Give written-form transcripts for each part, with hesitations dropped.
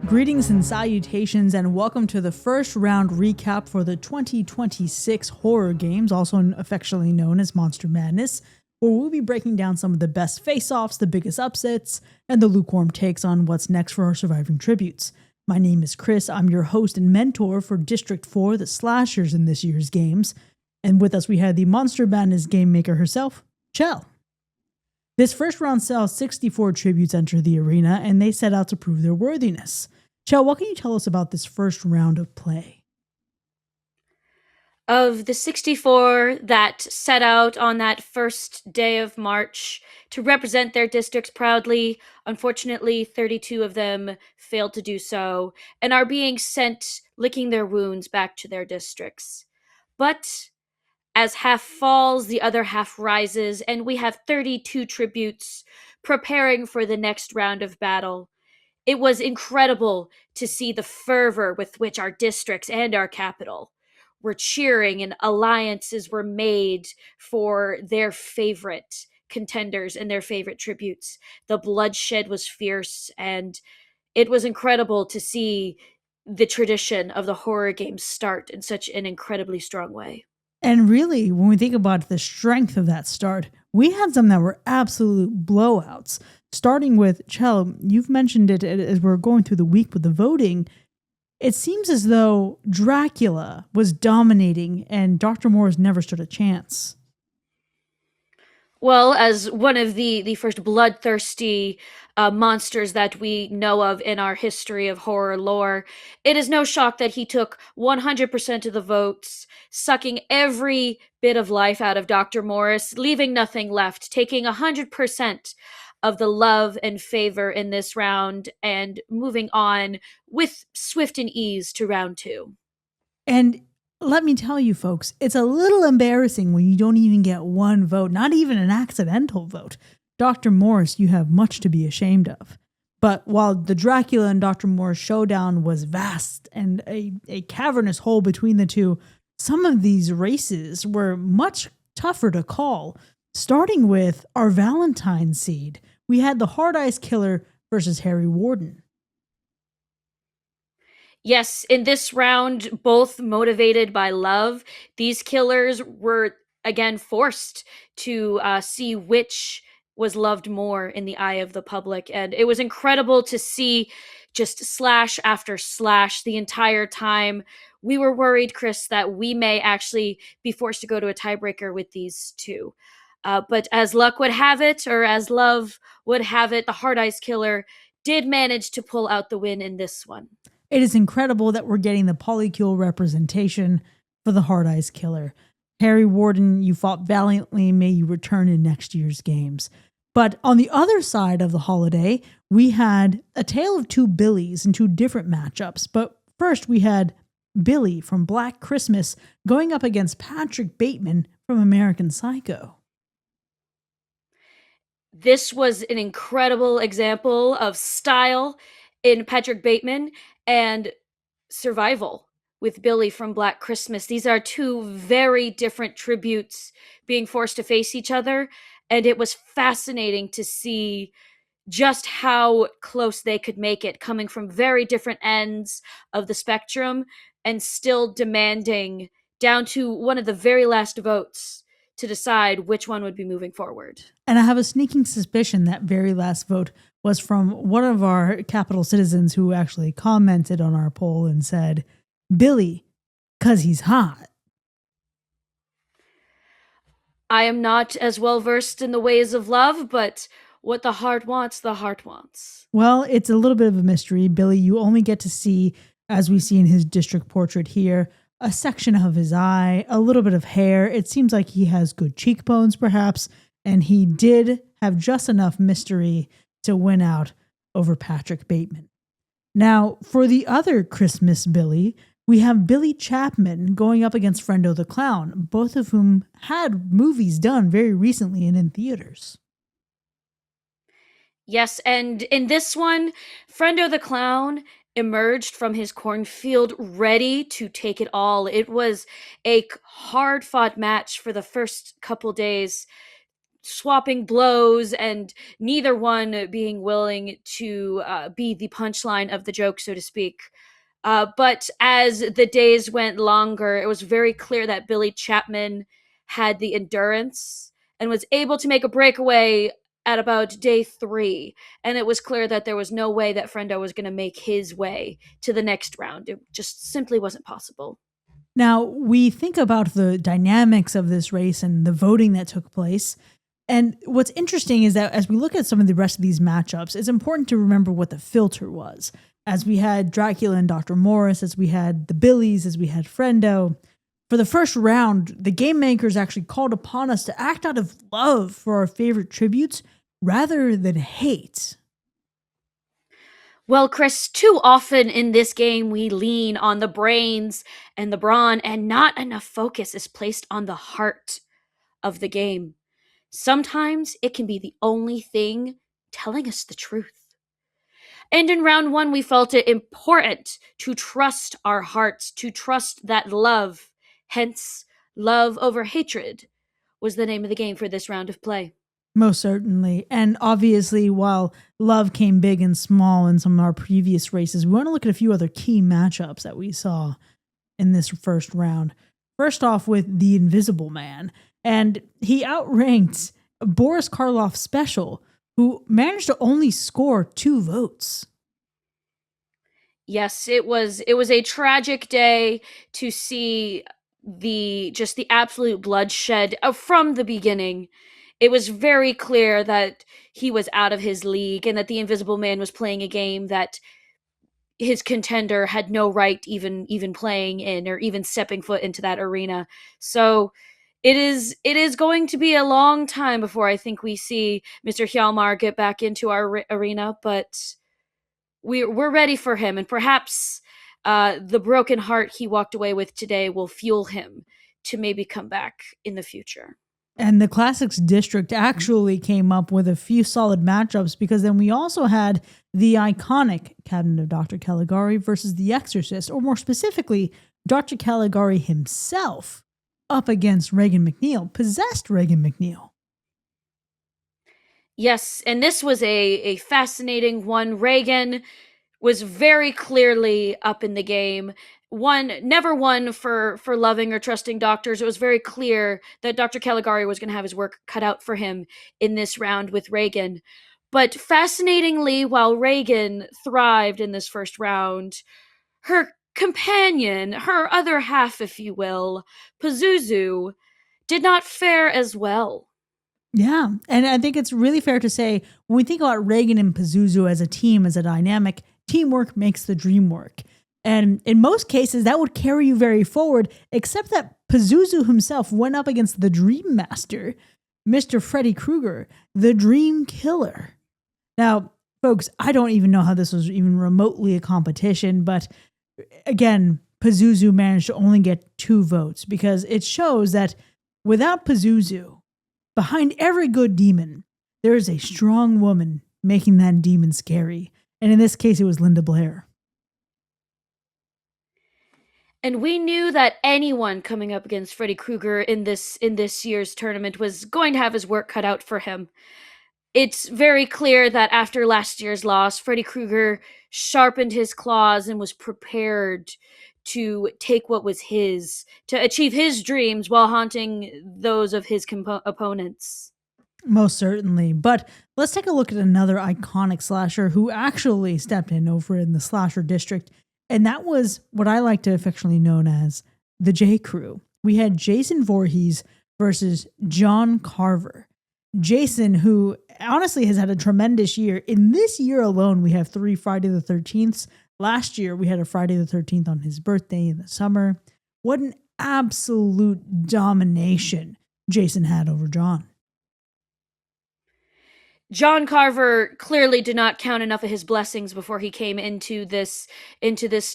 Greetings and salutations, and welcome to the first round recap for the 2026 horror games, also affectionately known as Monster Madness, where we'll be breaking down some of the best face-offs, the biggest upsets, and the lukewarm takes on what's next for our surviving tributes. My name is Kris. I'm your host and mentor for District 4, the slashers in this year's games. And with us we had the Monster Madness game maker herself, Chel. This first round saw 64 tributes enter the arena, and they set out to prove their worthiness. Chel, what can you tell us about this first round of play? Of the 64 that set out on that first day of March to represent their districts proudly, unfortunately, 32 of them failed to do so and are being sent licking their wounds back to their districts. But as half falls, the other half rises, and we have 32 tributes preparing for the next round of battle. It was incredible to see the fervor with which our districts and our capital were cheering, and alliances were made for their favorite contenders and their favorite tributes. The bloodshed was fierce, and it was incredible to see the tradition of the horror games start in such an incredibly strong way. And really, when we think about the strength of that start, we had some that were absolute blowouts. Starting with Chel, you've mentioned it as we're going through the week with the voting. It seems as though Dracula was dominating and Dr. Morris never stood a chance. Well, as one of the first bloodthirsty monsters that we know of in our history of horror lore, it is no shock that he took 100% of the votes, sucking every bit of life out of Dr. Morris, leaving nothing left, taking 100% of the love and favor in this round, and moving on with swift and ease to round two. And let me tell you, folks, it's a little embarrassing when you don't even get one vote, not even an accidental vote. Dr. Morris, you have much to be ashamed of. But while the Dracula and Dr. Morris showdown was vast and a cavernous hole between the two, some of these races were much tougher to call. Starting with our Valentine seed, we had the Hard Eyes Killer versus Harry Warden. Yes, in this round, both motivated by love, these killers were again forced to see which was loved more in the eye of the public. And it was incredible to see just slash after slash the entire time. We were worried, Kris, that we may actually be forced to go to a tiebreaker with these two. But as luck would have it, or as love would have it, the Hard Eyes Killer did manage to pull out the win in this one. It is incredible that we're getting the polycule representation for the Hard Eyes Killer. Harry Warden, you fought valiantly. May you return in next year's games. But on the other side of the holiday, we had a tale of two Billies in two different matchups. But first, we had Billy from Black Christmas going up against Patrick Bateman from American Psycho. This was an incredible example of style in Patrick Bateman and survival with Billy from Black Christmas. These are two very different tributes being forced to face each other, and it was fascinating to see just how close they could make it, coming from very different ends of the spectrum and still demanding down to one of the very last votes to decide which one would be moving forward. And I have a sneaking suspicion that very last vote was from one of our Capitol citizens who actually commented on our poll and said, Billy, 'cause he's hot. I am not as well versed in the ways of love, but what the heart wants, the heart wants. Well, it's a little bit of a mystery. Billy, you only get to see, as we see in his district portrait here, a section of his eye, a little bit of hair. It seems like he has good cheekbones, perhaps, and he did have just enough mystery to win out over Patrick Bateman. Now, for the other Christmas Billy, we have Billy Chapman going up against Friendo the Clown, both of whom had movies done very recently and in theaters. Yes, and in this one, Friendo the Clown emerged from his cornfield ready to take it all. It was a hard fought match for the first couple days. swapping blows and neither one being willing to be the punchline of the joke, so to speak. But as the days went longer, it was very clear that Billy Chapman had the endurance and was able to make a breakaway at about day 3. And it was clear that there was no way that Frendo was going to make his way to the next round. It just simply wasn't possible. Now, we think about the dynamics of this race and the voting that took place. And what's interesting is that as we look at some of the rest of these matchups, it's important to remember what the filter was. As we had Dracula and Dr. Morris, as we had the Billies, as we had Frendo. For the first round, the game makers actually called upon us to act out of love for our favorite tributes rather than hate. Well, Kris, too often in this game we lean on the brains and the brawn, and not enough focus is placed on the heart of the game. Sometimes it can be the only thing telling us the truth. And in round 1, we felt it important to trust our hearts, to trust that love. Hence, love over hatred was the name of the game for this round of play. Most certainly. And obviously, while love came big and small in some of our previous races, we want to look at a few other key matchups that we saw in this first round. First off, with the Invisible Man. And he outranked Boris Karloff Special, who managed to only score 2 votes. Yes, it was a tragic day to see the absolute bloodshed from the beginning. It was very clear that he was out of his league and that the Invisible Man was playing a game that his contender had no right even playing in or even stepping foot into that arena. So it is going to be a long time before I think we see Mr. Hjalmar get back into our arena, but we're ready for him, and perhaps the broken heart he walked away with today will fuel him to maybe come back in the future. And the Classics District actually came up with a few solid matchups, because then we also had the iconic Cabinet of Dr. Caligari versus the Exorcist, or more specifically, Dr. Caligari himself up against Regan MacNeil, possessed Regan MacNeil. Yes, and this was a fascinating one. Reagan was very clearly up in the game. Never one for loving or trusting doctors. It was very clear that Dr. Caligari was going to have his work cut out for him in this round with Reagan. But fascinatingly, while Reagan thrived in this first round, her companion, her other half, if you will, Pazuzu, did not fare as well. Yeah, and I think it's really fair to say, when we think about Reagan and Pazuzu as a team, as a dynamic, teamwork makes the dream work. And in most cases, that would carry you very forward, except that Pazuzu himself went up against the Dream Master, Mr. Freddy Krueger, the Dream Killer. Now, folks, I don't even know how this was even remotely a competition, but again, Pazuzu managed to only get 2 votes, because it shows that without Pazuzu, behind every good demon, there is a strong woman making that demon scary. And in this case, it was Linda Blair. And we knew that anyone coming up against Freddy Krueger in this year's tournament was going to have his work cut out for him. It's very clear that after last year's loss, Freddy Krueger sharpened his claws and was prepared to take what was his, to achieve his dreams while haunting those of his opponents. Most certainly. But let's take a look at another iconic slasher who actually stepped in over in the slasher district. And that was what I like to affectionately known as the J Crew. We had Jason Voorhees versus John Carver. Jason, who honestly has had a tremendous year. In this year alone, we have 3 Friday the 13th. Last year, we had a Friday the 13th on his birthday in the summer. What an absolute domination Jason had over John. John Carver clearly did not count enough of his blessings before he came into this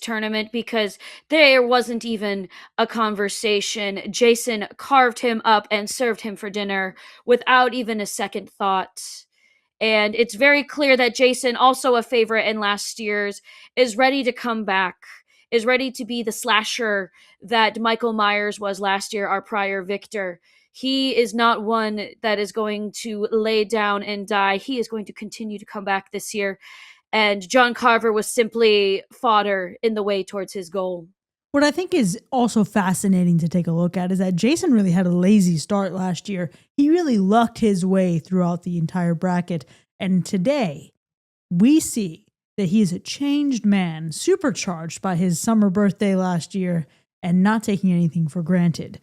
tournament, because there wasn't even a conversation. Jason carved him up and served him for dinner without even a second thought. And it's very clear that Jason, also a favorite in last year's, is ready to come back, is ready to be the slasher that Michael Myers was last year, our prior victor. He is not one that is going to lay down and die. He is going to continue to come back this year. And John Carver was simply fodder in the way towards his goal. What I think is also fascinating to take a look at is that Jason really had a lazy start last year. He really lucked his way throughout the entire bracket. And today, we see that he is a changed man, supercharged by his summer birthday last year and not taking anything for granted.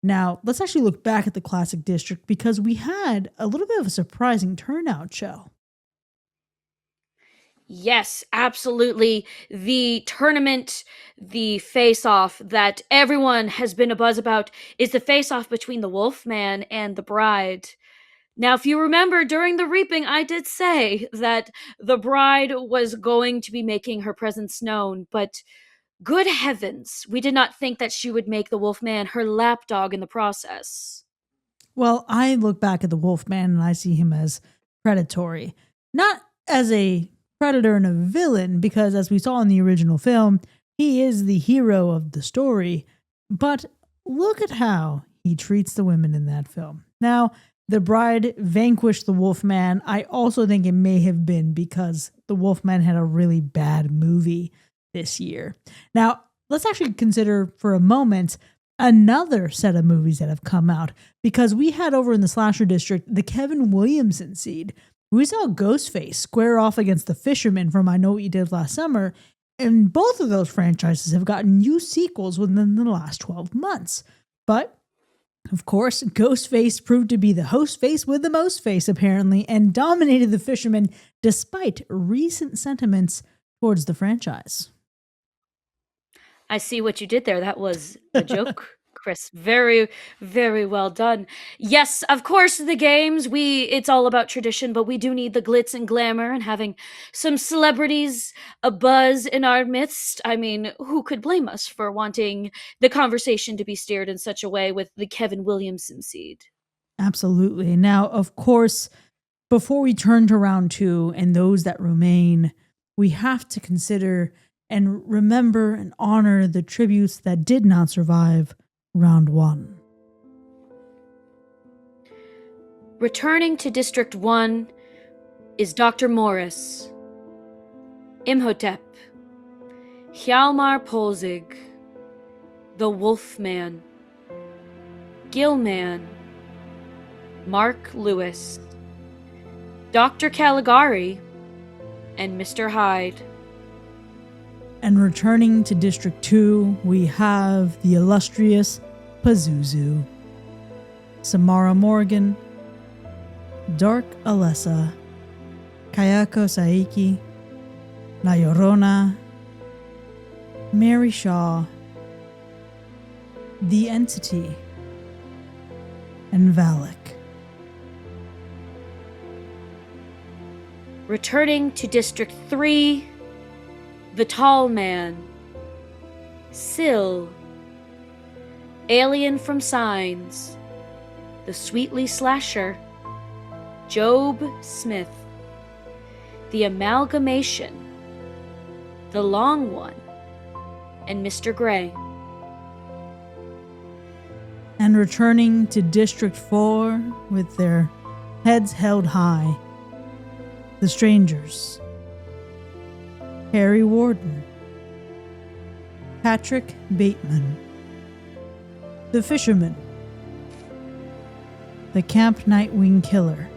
Now, let's actually look back at the Classic District because we had a little bit of a surprising turnout, Chel. Yes, absolutely. The tournament, the face-off that everyone has been abuzz about is the face-off between the Wolfman and the Bride. Now, if you remember, during the reaping, I did say that the Bride was going to be making her presence known, but good heavens, we did not think that she would make the Wolfman her lapdog in the process. Well, I look back at the Wolfman and I see him as predatory. Not as a predator and a villain, because as we saw in the original film, he is the hero of the story. But look at how he treats the women in that film. Now, the Bride vanquished the Wolfman. I also think it may have been because the Wolfman had a really bad movie this year. Now, let's actually consider for a moment another set of movies that have come out, because we had over in the Slasher District the Kevin Williamson seed. We saw Ghostface square off against the Fisherman from I Know What You Did Last Summer, and both of those franchises have gotten new sequels within the last 12 months. But, of course, Ghostface proved to be the host face with the most face, apparently, and dominated the Fisherman despite recent sentiments towards the franchise. I see what you did there. That was a joke, Kris. Very, very well done. Yes, of course, the games, it's all about tradition, but we do need the glitz and glamour, and having some celebrities a buzz in our midst. I mean, who could blame us for wanting the conversation to be steered in such a way with the Kevin Williamson seed? Absolutely. Now, of course, before we turn to round two and those that remain, we have to consider and remember and honor the tributes that did not survive round one. Returning to District 1 is Dr. Morris, Imhotep, Hjalmar Polzig, the Wolfman, Gilman, Mark Lewis, Dr. Caligari, and Mr. Hyde. And returning to District 2, we have the illustrious Pazuzu, Samara Morgan, Dark Alessa, Kayako Saiki, La Llorona, Mary Shaw, The Entity, and Valak. Returning to District 3, the Tall Man, Syl, Alien from Signs, the Sweetly Slasher, Job Smith, the Amalgamation, the Long One, and Mr. Gray. And returning to District 4 with their heads held high, the Strangers, Harry Warden, Patrick Bateman, the Fisherman, the Camp Nightwing Killer,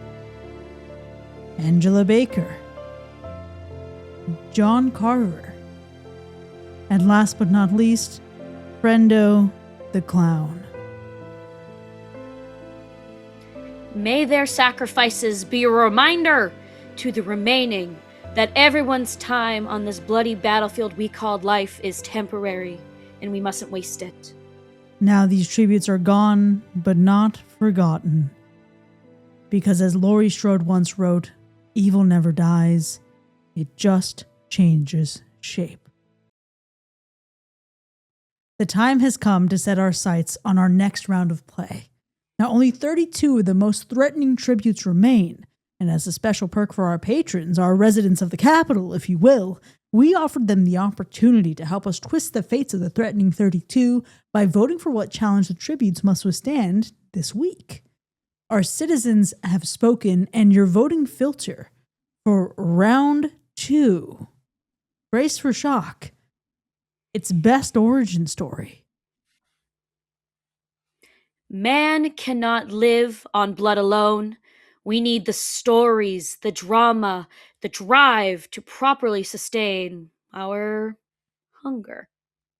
Angela Baker, John Carver, and last but not least, Brendo the Clown. May their sacrifices be a reminder to the remaining that everyone's time on this bloody battlefield we called life is temporary, and we mustn't waste it. Now these tributes are gone, but not forgotten. Because as Laurie Strode once wrote, evil never dies, it just changes shape. The time has come to set our sights on our next round of play. Now only 32 of the most threatening tributes remain, and as a special perk for our patrons, our residents of the capital, if you will, we offered them the opportunity to help us twist the fates of the threatening 32 by voting for what challenge the tributes must withstand this week. Our citizens have spoken, and your voting filter for round 2. Brace for shock. It's best origin story. Man cannot live on blood alone. We need the stories, the drama, the drive to properly sustain our hunger.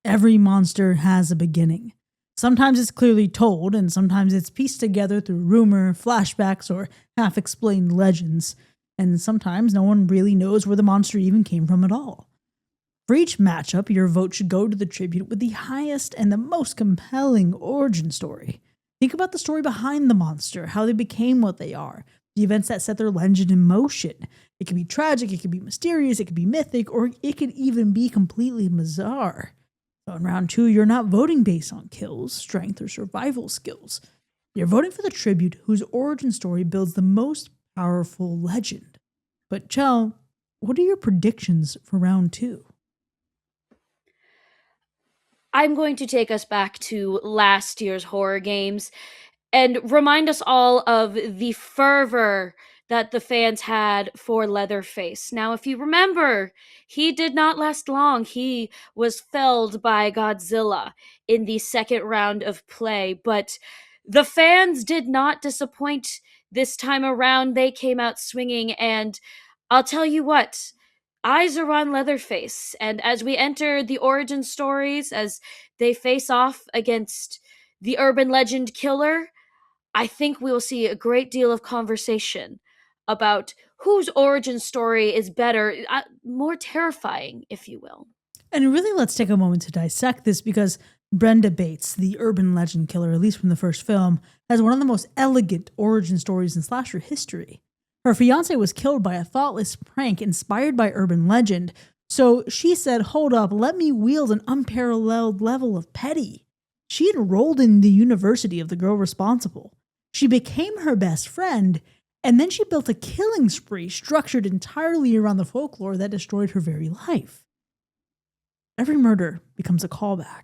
Every monster has a beginning. Sometimes it's clearly told, and sometimes it's pieced together through rumor, flashbacks, or half explained legends. And sometimes no one really knows where the monster even came from at all. For each matchup, your vote should go to the tribute with the highest and the most compelling origin story. Think about the story behind the monster, how they became what they are, the events that set their legend in motion. It could be tragic, it could be mysterious, it could be mythic, or it could even be completely bizarre. So in round 2, you're not voting based on kills, strength, or survival skills. You're voting for the tribute whose origin story builds the most powerful legend. But Chel, what are your predictions for round 2? I'm going to take us back to last year's horror games and remind us all of the fervor that the fans had for Leatherface. Now, if you remember, he did not last long. He was felled by Godzilla in the second round of play, but the fans did not disappoint this time around. They came out swinging, and I'll tell you what, eyes are on Leatherface. And as we enter the origin stories, as they face off against the urban legend killer, I think we will see a great deal of conversation about whose origin story is better, more terrifying, if you will. And really, let's take a moment to dissect this, because Brenda Bates, the urban legend killer, at least from the first film, has one of the most elegant origin stories in slasher history. Her fiancé was killed by a thoughtless prank inspired by urban legend, so she said, hold up, let me wield an unparalleled level of petty. She enrolled in the university of the girl responsible. She became her best friend, and then she built a killing spree structured entirely around the folklore that destroyed her very life. Every murder becomes a callback.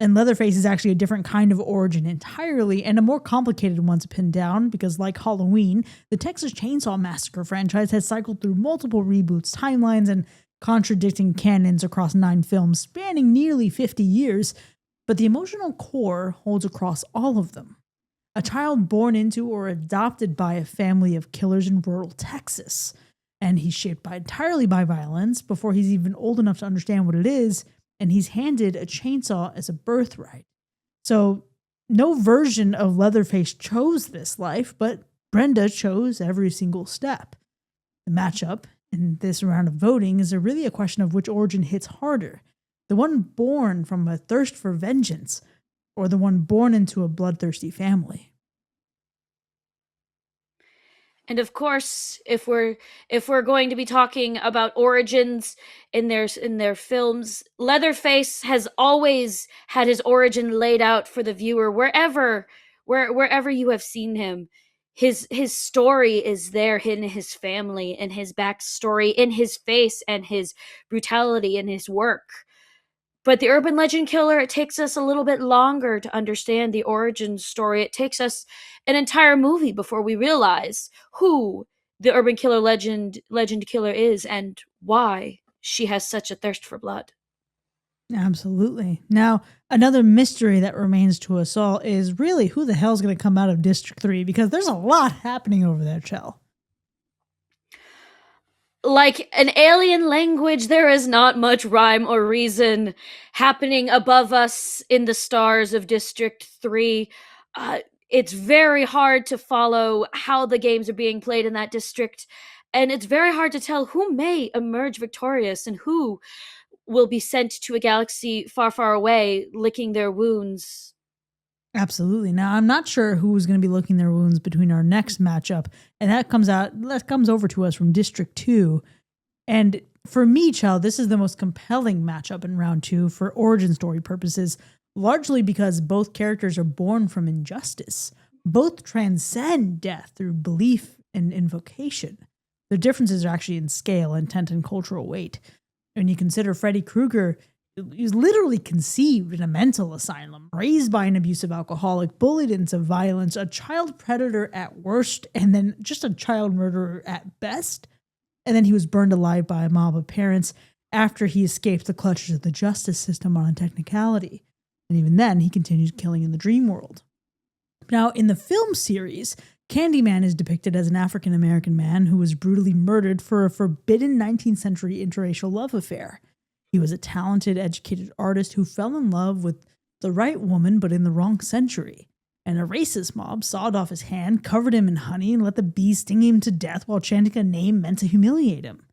And Leatherface is actually a different kind of origin entirely, and a more complicated one to pin down, because like Halloween, the Texas Chainsaw Massacre franchise has cycled through multiple reboots, timelines, and contradicting canons across 9 films spanning nearly 50 years, but the emotional core holds across all of them. A child born into or adopted by a family of killers in rural Texas, and he's shaped entirely by violence before he's even old enough to understand what it is, and he's handed a chainsaw as a birthright. So no version of Leatherface chose this life, but Brenda chose every single step. The matchup in this round of voting is really a question of which origin hits harder, the one born from a thirst for vengeance, or the one born into a bloodthirsty family. And of course, if we're going to be talking about origins in their films, Leatherface has always had his origin laid out for the viewer wherever you have seen him. His story is there in his family, in his backstory, in his face, and his brutality in his work. But the urban legend killer, it takes us a little bit longer to understand the origin story. It takes us an entire movie before we realize who the urban killer legend killer is and why she has such a thirst for blood. Absolutely. Now, another mystery that remains to us all is really who the hell's going to come out of District 3, because there's a lot happening over there, Chel. Like an alien language, there is not much rhyme or reason happening above us in the stars of District 3. It's very hard to follow how the games are being played in that district, and it's very hard to tell who may emerge victorious and who will be sent to a galaxy far, far away, licking their wounds. Absolutely. Now, I'm not sure who's going to be licking their wounds between our next matchup, and that comes over to us from District 2. And for me, Chel, this is the most compelling matchup in round 2 for origin story purposes, largely because both characters are born from injustice. Both transcend death through belief and invocation. The differences are actually in scale, intent, and cultural weight. When you consider Freddy Krueger, He was literally conceived in a mental asylum, raised by an abusive alcoholic, bullied into violence, a child predator at worst, and then just a child murderer at best. And then he was burned alive by a mob of parents after he escaped the clutches of the justice system on a technicality. And even then, he continued killing in the dream world. Now, in the film series, Candyman is depicted as an African American man who was brutally murdered for a forbidden 19th century interracial love affair. He was a talented, educated artist who fell in love with the right woman, but in the wrong century. And a racist mob sawed off his hand, covered him in honey, and let the bees sting him to death while chanting a name meant to humiliate him.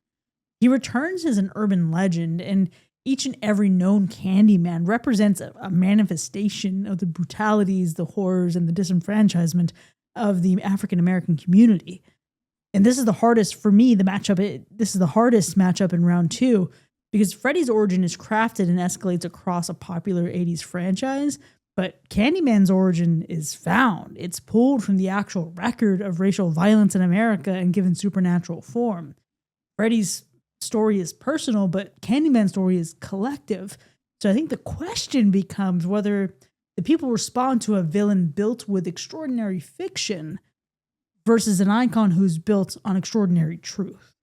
He returns as an urban legend, and each and every known Candyman represents a manifestation of the brutalities, the horrors, and the disenfranchisement of the African American community. And this is the hardest for me, this is the hardest matchup in round 2, because Freddy's origin is crafted and escalates across a popular 80s franchise, but Candyman's origin is found. It's pulled from the actual record of racial violence in America and given supernatural form. Freddy's story is personal, but Candyman's story is collective. So I think the question becomes whether the people respond to a villain built with extraordinary fiction versus an icon who's built on extraordinary truth.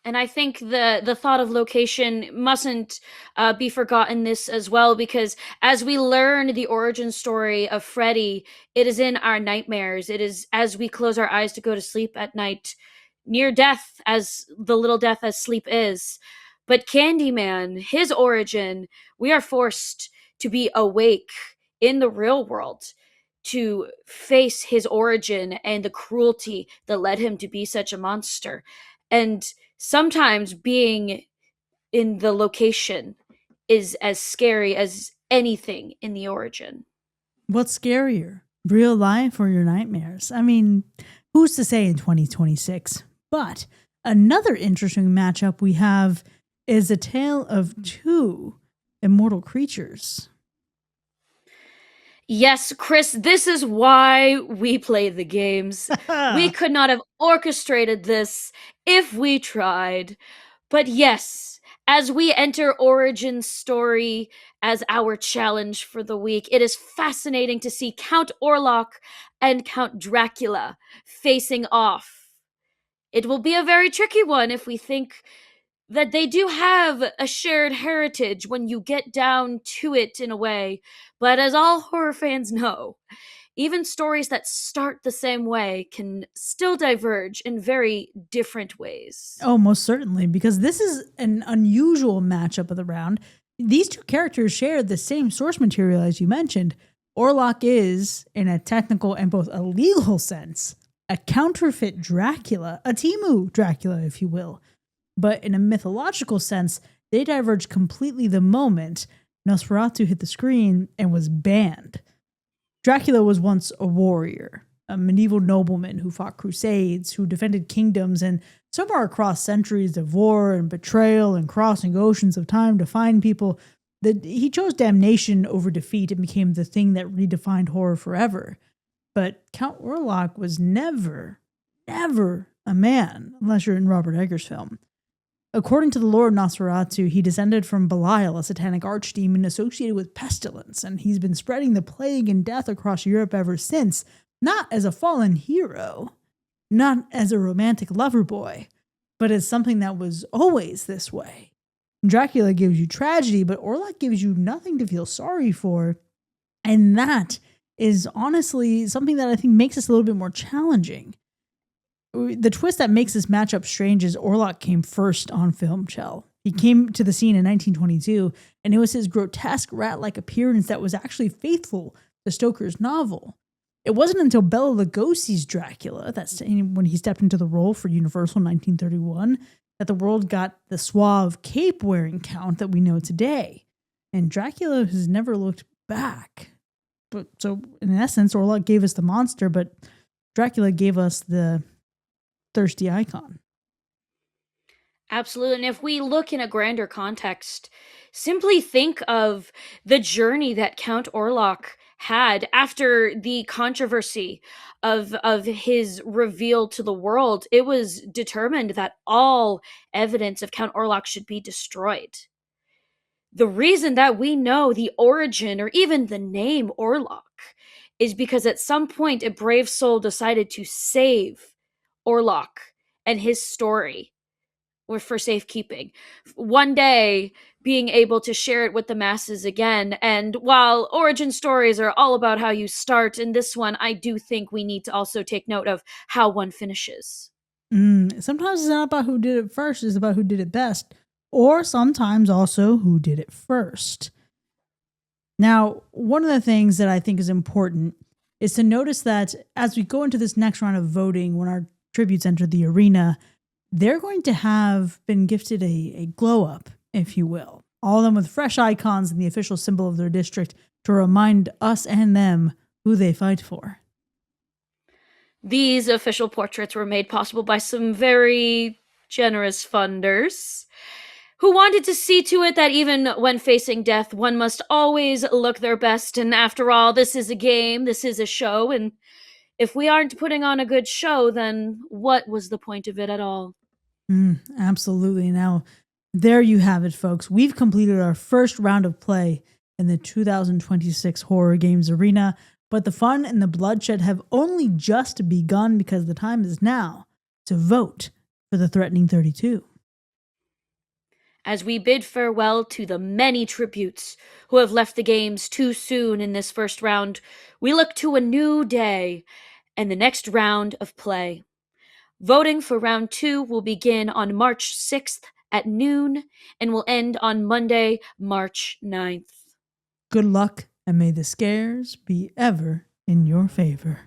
And I think the thought of location mustn't be forgotten this as well, because as we learn the origin story of Freddy, it is in our nightmares. It is as we close our eyes to go to sleep at night, near death, as the little death as sleep is. But Candyman, his origin, we are forced to be awake in the real world to face his origin and the cruelty that led him to be such a monster. And sometimes being in the location is as scary as anything in the origin. What's scarier, real life or your nightmares? I mean, who's to say in 2026? But another interesting matchup we have is a tale of two immortal creatures. Yes, Kris, this is why we play the games. We could not have orchestrated this if we tried. But yes, as we enter Origin's story as our challenge for the week, it is fascinating to see Count Orlok and Count Dracula facing off. It will be a very tricky one if we think that they do have a shared heritage when you get down to it in a way. But as all horror fans know, even stories that start the same way can still diverge in very different ways. Oh, most certainly, because this is an unusual matchup of the round. These two characters share the same source material as you mentioned. Orlok is, in a technical and both a legal sense, a counterfeit Dracula, a Timu Dracula, if you will. But in a mythological sense, they diverge completely the moment Nosferatu hit the screen and was banned. Dracula was once a warrior, a medieval nobleman who fought crusades, who defended kingdoms, and somewhere across centuries of war and betrayal and crossing oceans of time to find people, that he chose damnation over defeat and became the thing that redefined horror forever. But Count Orlok was never a man, unless you're in Robert Eggers' film. According to the lore of Nosferatu, he descended from Belial, a satanic archdemon associated with pestilence, and he's been spreading the plague and death across Europe ever since, not as a fallen hero, not as a romantic lover boy, but as something that was always this way. Dracula gives you tragedy, but Orlok gives you nothing to feel sorry for, and that is honestly something that I think makes this a little bit more challenging. The twist that makes this matchup strange is Orlok came first on film, Chel. He came to the scene in 1922, and it was his grotesque rat-like appearance that was actually faithful to Stoker's novel. It wasn't until Bela Lugosi's Dracula, that's when he stepped into the role for Universal in 1931, that the world got the suave cape-wearing Count that we know today. And Dracula has never looked back. But so, in essence, Orlok gave us the monster, but Dracula gave us the thirsty icon. Absolutely. And if we look in a grander context, simply think of the journey that Count Orlok had after the controversy of his reveal to the world. It was determined that all evidence of Count Orlok should be destroyed. The reason that we know the origin or even the name Orlok is because at some point a brave soul decided to save Orlok and his story were for safekeeping. One day, being able to share it with the masses again. And while origin stories are all about how you start, in this one, I do think we need to also take note of how one finishes. Sometimes it's not about who did it first, it's about who did it best. Or sometimes also who did it first. Now, one of the things that I think is important is to notice that as we go into this next round of voting, when our tributes enter the arena, they're going to have been gifted a glow up, if you will. All of them with fresh icons and the official symbol of their district to remind us and them who they fight for. These official portraits were made possible by some very generous funders who wanted to see to it that even when facing death, one must always look their best. And after all, this is a game, this is a show, and if we aren't putting on a good show, then what was the point of it at all? Absolutely. Now, there you have it, folks. We've completed our first round of play in the 2026 Horror Games Arena, but the fun and the bloodshed have only just begun because the time is now to vote for the Threatening 32. As we bid farewell to the many tributes who have left the games too soon in this first round, we look to a new day and the next round of play. Voting for round 2 will begin on March 6th at noon and will end on Monday, March 9th. Good luck, and may the scares be ever in your favor.